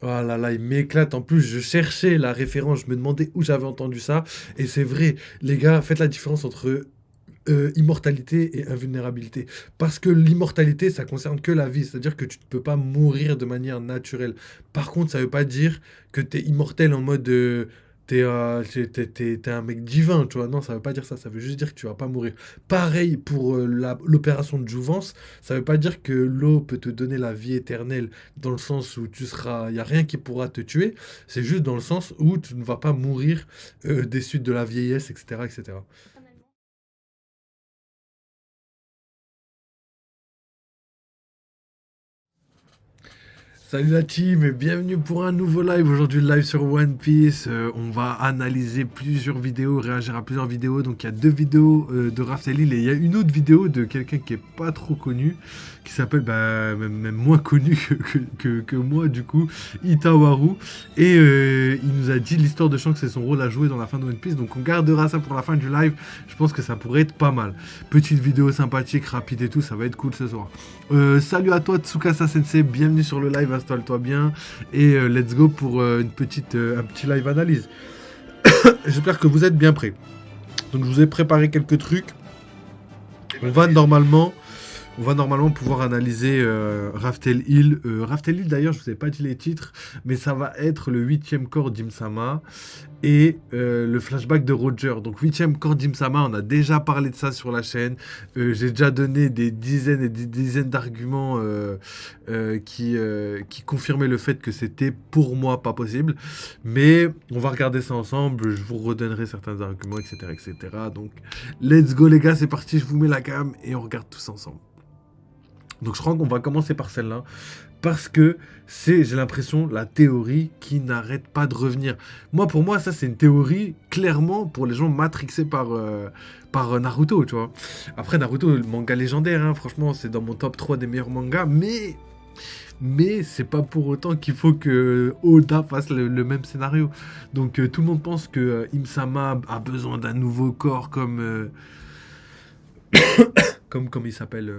Oh là là, il m'éclate. En plus, je cherchais la référence, je me demandais où j'avais entendu ça. Et c'est vrai, les gars, faites la différence entre immortalité et invulnérabilité. Parce que l'immortalité, ça concerne que la vie. C'est-à-dire que tu ne peux pas mourir de manière naturelle. Par contre, ça veut pas dire que tu es immortel en mode... t'es un mec divin, tu vois. Non, ça veut pas dire ça. Ça veut juste dire que tu vas pas mourir. Pareil pour l'opération de jouvence. Ça veut pas dire que l'eau peut te donner la vie éternelle dans le sens où tu seras... Il n'y a rien qui pourra te tuer. C'est juste dans le sens où tu ne vas pas mourir des suites de la vieillesse, etc., etc. Salut la team et bienvenue pour un nouveau live. Aujourd'hui, live sur One Piece. On va analyser plusieurs vidéos, réagir à plusieurs vidéos. Donc, il y a deux vidéos de Raftelil et il y a une autre vidéo de quelqu'un qui est pas trop connu, qui s'appelle, bah, même moins connu que moi, du coup, Itawaru. Et il nous a dit l'histoire de Shanks et son rôle à jouer dans la fin de One Piece. Donc, on gardera ça pour la fin du live. Je pense que ça pourrait être pas mal. Petite vidéo sympathique, rapide et tout, ça va être cool ce soir. Salut à toi Tsukasa Sensei, bienvenue sur le live, installe-toi bien et let's go pour un petit live analyse. J'espère que vous êtes bien prêts. Donc je vous ai préparé quelques trucs. On va normalement, on va normalement pouvoir analyser Raftel Hill. Raftel Hill d'ailleurs, je vous ai pas dit les titres, mais ça va être le 8e corps d'Imsama et le flashback de Roger. Donc 8e corps d'Imsama, on a déjà parlé de ça sur la chaîne. J'ai déjà donné des dizaines et des dizaines d'arguments qui confirmaient le fait que c'était pour moi pas possible. Mais on va regarder ça ensemble, je vous redonnerai certains arguments, etc. etc. Donc let's go les gars, c'est parti, je vous mets la cam et on regarde tous ensemble. Donc je crois qu'on va commencer par celle-là. Parce que c'est, j'ai l'impression, la théorie qui n'arrête pas de revenir. Moi, pour moi, ça, c'est une théorie, clairement, pour les gens matrixés par Naruto, tu vois. Après, Naruto, le manga légendaire, hein, franchement, c'est dans mon top 3 des meilleurs mangas, mais c'est pas pour autant qu'il faut que Oda fasse le même scénario. Donc, tout le monde pense que Im-sama a besoin d'un nouveau corps comme il s'appelle...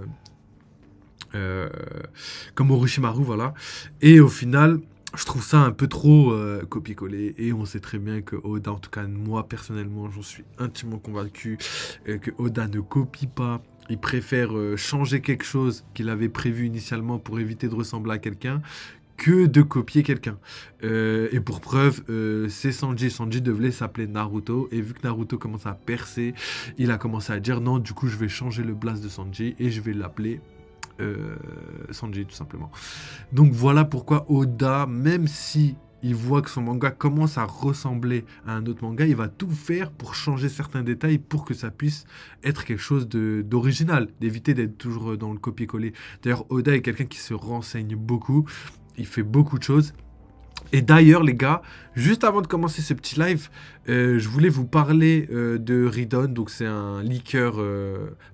euh, comme Orochimaru, voilà. Et au final, je trouve ça un peu trop copier-coller. Et on sait très bien que Oda, en tout cas moi personnellement, j'en suis intimement convaincu que Oda ne copie pas. Il préfère changer quelque chose qu'il avait prévu initialement pour éviter de ressembler à quelqu'un que de copier quelqu'un. Et pour preuve, c'est Sanji. Sanji devait s'appeler Naruto. Et vu que Naruto commence à percer, il a commencé à dire non, du coup, je vais changer le blast de Sanji et je vais l'appeler Sanji tout simplement. Donc voilà pourquoi Oda, même si il voit que son manga commence à ressembler à un autre manga, il va tout faire pour changer certains détails pour que ça puisse être quelque chose d'original, d'éviter d'être toujours dans le copier-coller. D'ailleurs, Oda est quelqu'un qui se renseigne beaucoup, il fait beaucoup de choses. Et d'ailleurs, les gars, juste avant de commencer ce petit live, je voulais vous parler de Ridon. Donc, c'est un leaker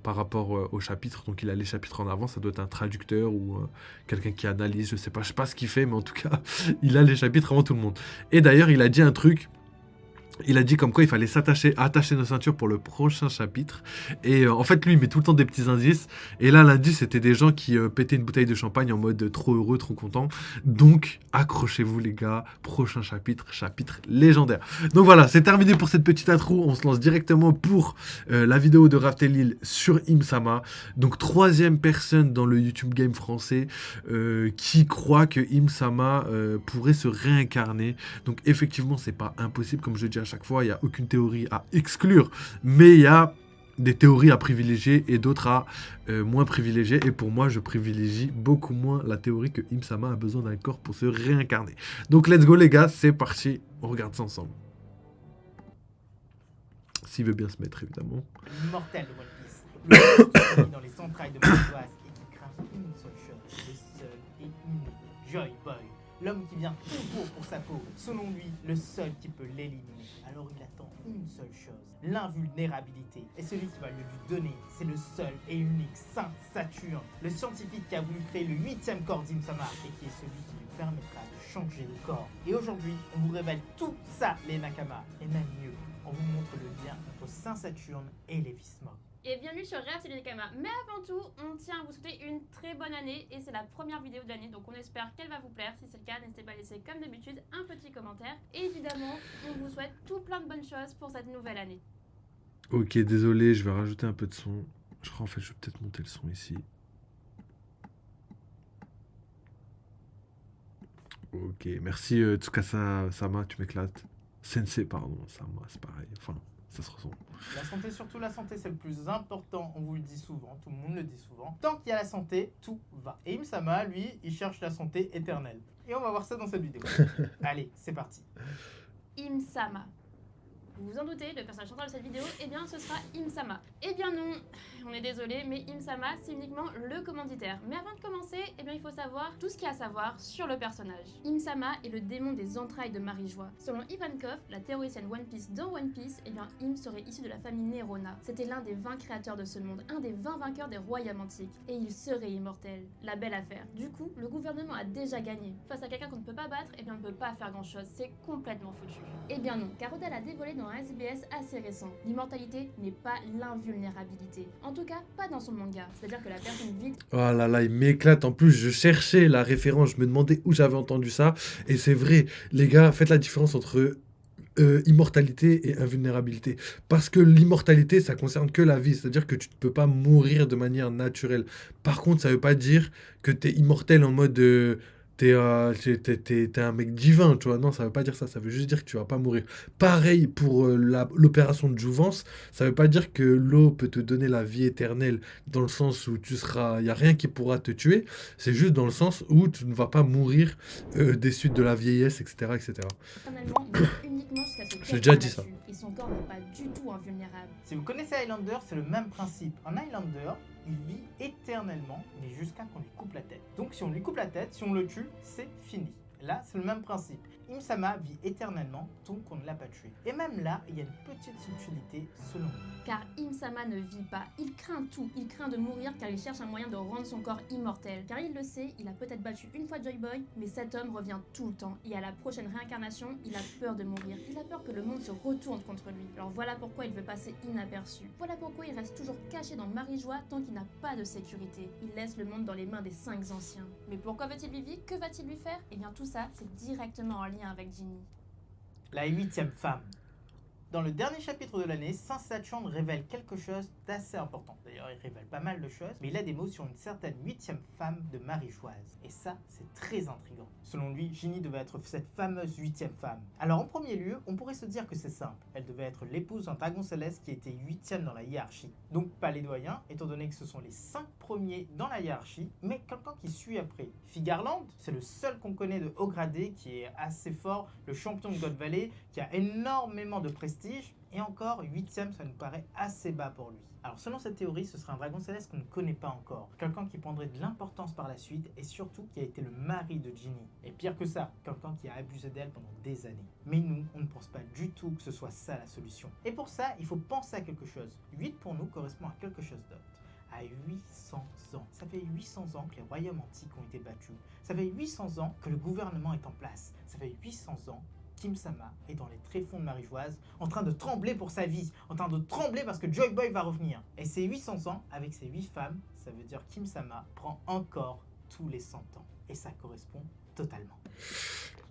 par rapport au chapitre. Donc, il a les chapitres en avant. Ça doit être un traducteur ou quelqu'un qui analyse. Je sais pas ce qu'il fait, mais en tout cas, il a les chapitres avant tout le monde. Et d'ailleurs, il a dit un truc. Il a dit comme quoi il fallait attacher nos ceintures pour le prochain chapitre. Et en fait, lui, il met tout le temps des petits indices. Et là, l'indice, c'était des gens qui pétaient une bouteille de champagne en mode trop heureux, trop content. Donc, accrochez-vous, les gars. Prochain chapitre, chapitre légendaire. Donc voilà, c'est terminé pour cette petite intro. On se lance directement pour la vidéo de Raftelil sur Im-sama. Donc, troisième personne dans le YouTube Game français qui croit que Im-sama pourrait se réincarner. Donc, effectivement, c'est pas impossible, comme je le dis à chaque fois, il n'y a aucune théorie à exclure, mais il y a des théories à privilégier et d'autres à moins privilégier. Et pour moi, je privilégie beaucoup moins la théorie que Im-sama a besoin d'un corps pour se réincarner. Donc let's go les gars, c'est parti, on regarde ça ensemble. S'il veut bien se mettre évidemment. L'immortel de One Piece, le dans les entrailles de Montgoise et qui craint une seule chose, le seul et unique Joy Boy. L'homme qui vient toujours pour sa peau, selon lui, le seul qui peut l'éliminer. Alors il attend une seule chose, l'invulnérabilité. Et celui qui va le lui donner, c'est le seul et unique Saint Saturne, le scientifique qui a voulu créer le 8e corps d'Im-sama et qui est celui qui lui permettra de changer de corps. Et aujourd'hui, on vous révèle tout ça, les Nakama. Et même mieux, on vous montre le lien entre Saint Saturne et les Visma. Et bienvenue sur Réactivité Nekama. Mais avant tout, on tient à vous souhaiter une très bonne année et c'est la première vidéo de l'année, donc on espère qu'elle va vous plaire. Si c'est le cas, n'hésitez pas à laisser comme d'habitude un petit commentaire. Et évidemment, on vous souhaite tout plein de bonnes choses pour cette nouvelle année. Ok, désolé, je vais rajouter un peu de son. Je crois en fait, je vais peut-être monter le son ici. Ok, merci Tsukasa Sama, tu m'éclates. Sensei, pardon, Sama, c'est pareil. Enfin, ça se ressemble. La santé, surtout la santé, c'est le plus important, on vous le dit souvent, tout le monde le dit souvent. Tant qu'il y a la santé, tout va. Et Im-sama, lui, il cherche la santé éternelle. Et on va voir ça dans cette vidéo. Allez, c'est parti. Im-sama. Vous vous en doutez, le personnage central de cette vidéo, eh bien ce sera Im-sama. Eh bien non, on est désolé, mais Im-sama c'est uniquement le commanditaire. Mais avant de commencer, eh bien il faut savoir tout ce qu'il y a à savoir sur le personnage. Im-sama est le démon des entrailles de Marie-Joie. Selon Ivankov, la théoricienne One Piece dans One Piece, eh bien Im serait issu de la famille Nerona. C'était l'un des 20 créateurs de ce monde, un des 20 vainqueurs des royaumes antiques. Et il serait immortel. La belle affaire. Du coup, le gouvernement a déjà gagné. Face à quelqu'un qu'on ne peut pas battre, eh bien on ne peut pas faire grand chose, c'est complètement foutu. Eh bien non, car Oda l'a dévoilé dans un SBS assez récent. L'immortalité n'est pas l'invulnérabilité. En tout cas, pas dans son manga. C'est-à-dire que la personne vide... Oh là là, il m'éclate. En plus, je cherchais la référence, je me demandais où j'avais entendu ça. Et c'est vrai, les gars, faites la différence entre immortalité et invulnérabilité. Parce que l'immortalité, ça concerne que la vie. C'est-à-dire que tu ne peux pas mourir de manière naturelle. Par contre, ça veut pas dire que tu es immortel en mode... t'es un mec divin, tu vois. Non, ça veut pas dire ça. Ça veut juste dire que tu vas pas mourir. Pareil pour l'opération de jouvence. Ça veut pas dire que l'eau peut te donner la vie éternelle dans le sens où tu seras... Il y a rien qui pourra te tuer. C'est juste dans le sens où tu ne vas pas mourir des suites de la vieillesse, etc., etc. Éternellement, mais uniquement jusqu'à ce J'ai qu'elle déjà soit dit ça. battue. Et son corps n'est pas du tout invulnérable. Si vous connaissez Highlander, c'est le même principe. En Highlander, il vit éternellement, mais jusqu'à qu'on lui coupe la tête. Donc si on lui coupe la tête, si on le tue, c'est fini. Là, c'est le même principe. Im-sama vit éternellement, tant qu'on ne l'a pas tué. Et même là, il y a une petite subtilité selon nous. Car Im-sama ne vit pas, il craint tout, il craint de mourir car il cherche un moyen de rendre son corps immortel. Car il le sait, il a peut-être battu une fois Joy Boy, mais cet homme revient tout le temps. Et à la prochaine réincarnation, il a peur de mourir. Il a peur que le monde se retourne contre lui. Alors voilà pourquoi il veut passer inaperçu. Voilà pourquoi il reste toujours caché dans Marie-Joie tant qu'il n'a pas de sécurité. Il laisse le monde dans les mains des 5 anciens. Mais pourquoi veut-il vivre? Que va-t-il lui faire? Eh bien tout ça, c'est directement en lien avec Ginny. La 8e femme. Dans le dernier chapitre de l'année, Saint Saturne révèle quelque chose d'assez important. D'ailleurs, il révèle pas mal de choses, mais il a des mots sur une certaine 8e femme de Marie-Joise. Et ça, c'est très intriguant. Selon lui, Ginny devait être cette fameuse 8e femme. Alors, en premier lieu, on pourrait se dire que c'est simple. Elle devait être l'épouse d'un dragon céleste qui était 8e dans la hiérarchie. Donc, pas les doyens, étant donné que ce sont les 5 premiers dans la hiérarchie, mais quelqu'un qui suit après. Figarland, c'est le seul qu'on connaît de haut gradé, qui est assez fort, le champion de God Valley, qui a énormément de prestige. Et encore, 8e, ça nous paraît assez bas pour lui. Alors selon cette théorie, ce serait un dragon céleste qu'on ne connaît pas encore. Quelqu'un qui prendrait de l'importance par la suite et surtout qui a été le mari de Ginny. Et pire que ça, quelqu'un qui a abusé d'elle pendant des années. Mais nous, on ne pense pas du tout que ce soit ça la solution. Et pour ça, il faut penser à quelque chose. 8 pour nous correspond à quelque chose d'autre. À 800 ans. Ça fait 800 ans que les royaumes antiques ont été battus. Ça fait 800 ans que le gouvernement est en place. Ça fait 800 ans Kim-sama est dans les tréfonds de Marie-Joise, en train de trembler pour sa vie, en train de trembler parce que Joy Boy va revenir. Et ces 800 ans, avec ces 8 femmes, ça veut dire Kim-sama prend encore tous les 100 ans. Et ça correspond totalement.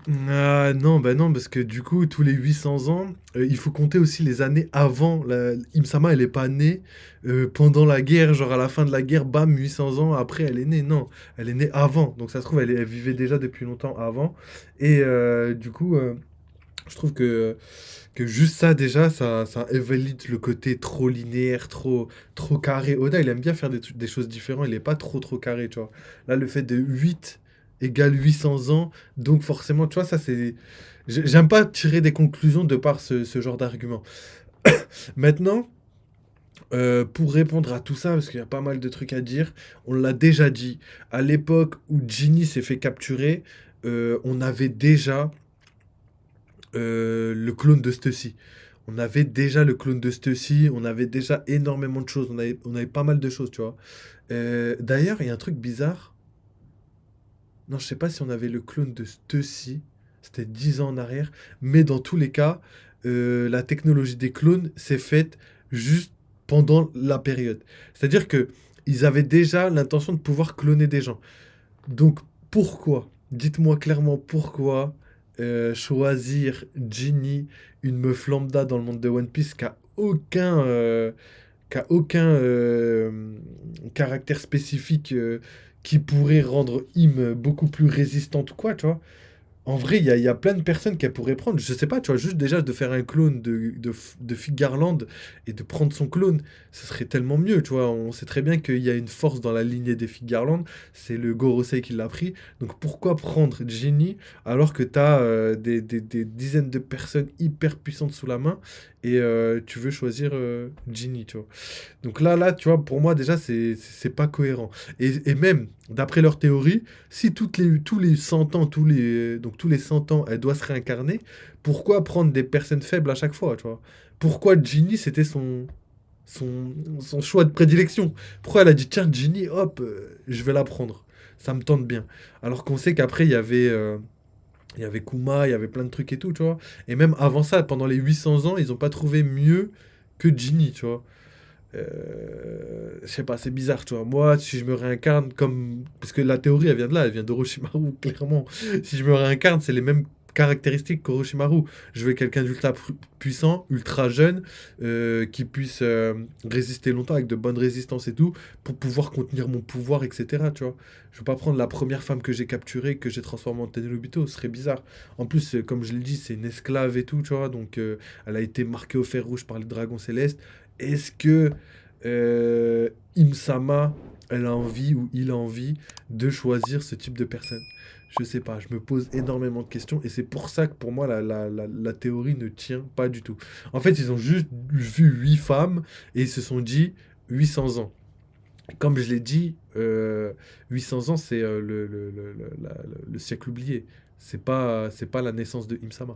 Ah non, bah non, parce que du coup, tous les 800 ans, il faut compter aussi les années avant. Im-sama, elle est pas née pendant la guerre, genre à la fin de la guerre, bam, 800 ans après, elle est née. Non, elle est née avant. Donc ça se trouve, elle vivait déjà depuis longtemps avant. Et du coup, je trouve que juste ça, déjà, ça invalide le côté trop linéaire, trop carré. Oda, il aime bien faire des choses différentes, il est pas trop carré, tu vois. Là, le fait de 8 égale 800 ans, donc forcément, tu vois, ça c'est... J'aime pas tirer des conclusions de par ce genre d'argument. Maintenant, pour répondre à tout ça, parce qu'il y a pas mal de trucs à dire, on l'a déjà dit, à l'époque où Ginny s'est fait capturer, on avait déjà le clone de Stussy. On avait déjà le clone de Stussy, on avait déjà énormément de choses, on avait pas mal de choses, tu vois. D'ailleurs, il y a un truc bizarre. Non, je sais pas si on avait le clone de Stussy, c'était 10 ans en arrière, mais dans tous les cas, la technologie des clones s'est faite juste pendant la période. C'est-à-dire que ils avaient déjà l'intention de pouvoir cloner des gens. Donc pourquoi? Dites-moi clairement pourquoi choisir Ginny, une meuf lambda dans le monde de One Piece qui a aucun caractère spécifique qui pourrait rendre Im beaucoup plus résistante ou quoi, tu vois. En vrai, il y a plein de personnes qu'elle pourrait prendre. Je sais pas, tu vois, juste déjà de faire un clone de Fig Garland et de prendre son clone, ce serait tellement mieux, tu vois. On sait très bien qu'il y a une force dans la lignée des Fig Garland, c'est le Gorosei qui l'a pris. Donc pourquoi prendre Ginny alors que t'as des dizaines de personnes hyper puissantes sous la main et tu veux choisir Ginny, tu vois. Donc là, tu vois, pour moi déjà, c'est pas cohérent. Et même, d'après leur théorie, si tous les 100 ans, donc tous les 100 ans, elle doit se réincarner, pourquoi prendre des personnes faibles à chaque fois, tu vois? Pourquoi Ginny, c'était son choix de prédilection? Pourquoi elle a dit, tiens, Ginny, hop, je vais la prendre. Ça me tente bien. Alors qu'on sait qu'après, il y avait Kuma, il y avait plein de trucs et tout, tu vois. Et même avant ça, pendant les 800 ans, ils ont pas trouvé mieux que Ginny, tu vois. Je sais pas, c'est bizarre, tu vois. Moi, si je me réincarne comme... Parce que la théorie, elle vient de là, elle vient d'Orochimaru, clairement. Si je me réincarne, c'est les mêmes caractéristiques qu'Orochimaru. Je veux quelqu'un d'ultra puissant, ultra jeune, qui puisse résister longtemps avec de bonnes résistances et tout, pour pouvoir contenir mon pouvoir, etc. Tu vois. Je veux pas prendre la première femme que j'ai capturée, que j'ai transformée en Tenryubito, ce serait bizarre. En plus, comme je l'ai dit, c'est une esclave et tout, tu vois. Donc, elle a été marquée au fer rouge par les dragons célestes. Est-ce que Imsama, elle a envie ou il a envie de choisir ce type de personne? Je sais pas, je me pose énormément de questions et c'est pour ça que pour moi la théorie ne tient pas du tout. En fait, ils ont juste vu 8 femmes et ils se sont dit 800 ans. Comme je l'ai dit, 800 ans, c'est le siècle oublié. C'est pas la naissance de Imsama.